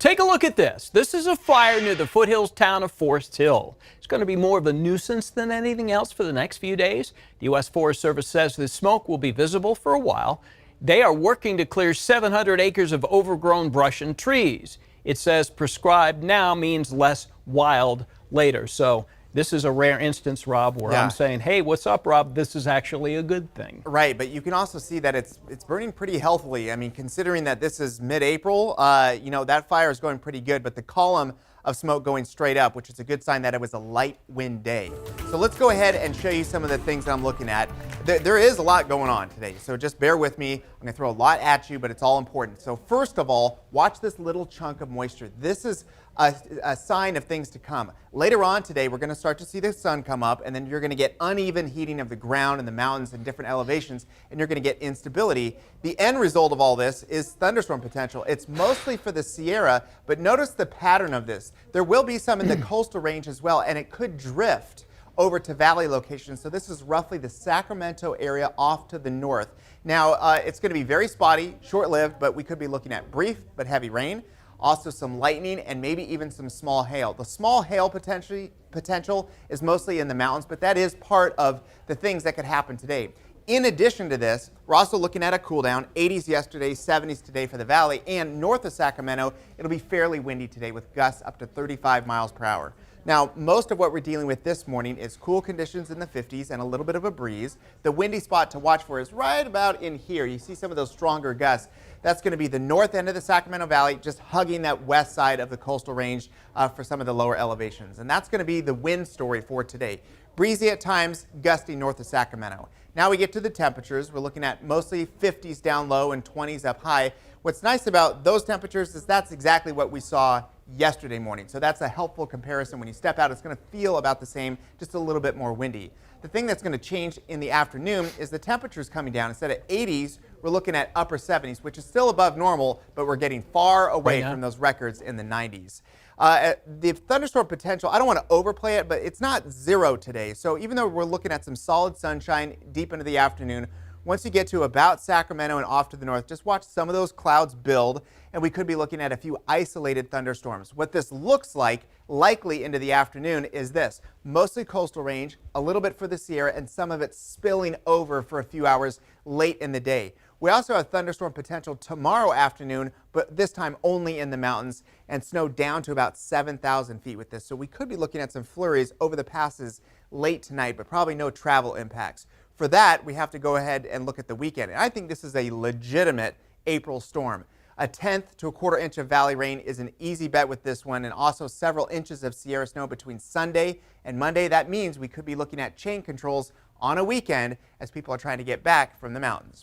Take a look at this. This is a fire near the foothills town of Forest Hill. It's going to be more of a nuisance than anything else for the next few days. The U.S. Forest Service says the smoke will be visible for a while. They are working to clear 700 acres of overgrown brush and trees. It says prescribed now means less wild later. So this is a rare instance, Rob, where I'm saying, hey, what's up, Rob? This is actually a good thing. Right, but you can also see that it's burning pretty healthily. I mean, considering that this is mid-April, that fire is going pretty good, but the column of smoke going straight up, which is a good sign that it was a light wind day. So let's go ahead and show you some of the things that I'm looking at. There is a lot going on today, so just bear with me. I'm going to throw a lot at you, but it's all important. So first of all, watch this little chunk of moisture. This is a sign of things to come. Later on today, we're going to start to see the sun come up, and then you're going to get uneven heating of the ground and the mountains and different elevations, and you're going to get instability. The end result of all this is thunderstorm potential. It's mostly for the Sierra, but notice the pattern of this. There will be some in the coastal range as well, and it could drift over to valley locations. So this is roughly the Sacramento area off to the north. Now, it's going to be very spotty, short-lived, but we could be looking at brief but heavy rain. Also some lightning and maybe even some small hail. The small hail potential is mostly in the mountains, but that is part of the things that could happen today. In addition to this, we're also looking at a cool down, 80s yesterday, 70s today for the valley, and north of Sacramento, it'll be fairly windy today with gusts up to 35 miles per hour. Now, most of what we're dealing with this morning is cool conditions in the 50s and a little bit of a breeze. The windy spot to watch for is right about in here. You see some of those stronger gusts. That's going to be the north end of the Sacramento Valley, just hugging that west side of the coastal range for some of the lower elevations. And that's going to be the wind story for today. Breezy at times, gusty north of Sacramento. Now we get to the temperatures. We're looking at mostly 50s down low and 20s up high. What's nice about those temperatures is that's exactly what we saw yesterday morning. So that's a helpful comparison. When you step out, it's going to feel about the same, just a little bit more windy. The thing that's going to change in the afternoon is the temperatures coming down. Instead of 80s, we're looking at upper 70s, which is still above normal, but we're getting far away from those records in the 90s. The thunderstorm potential, I don't want to overplay it, but it's not zero today. So even though we're looking at some solid sunshine deep into the afternoon, once you get to about Sacramento and off to the north, just watch some of those clouds build, and we could be looking at a few isolated thunderstorms. What this looks like, likely into the afternoon, is this. Mostly coastal range, a little bit for the Sierra, and some of it spilling over for a few hours late in the day. We also have thunderstorm potential tomorrow afternoon, but this time only in the mountains, and snow down to about 7,000 feet with this. So we could be looking at some flurries over the passes late tonight, but probably no travel impacts. For that, we have to go ahead and look at the weekend. And I think this is a legitimate April storm. A 1/10 to a 1/4 inch of valley rain is an easy bet with this one, and also several inches of Sierra snow between Sunday and Monday. That means we could be looking at chain controls on a weekend as people are trying to get back from the mountains.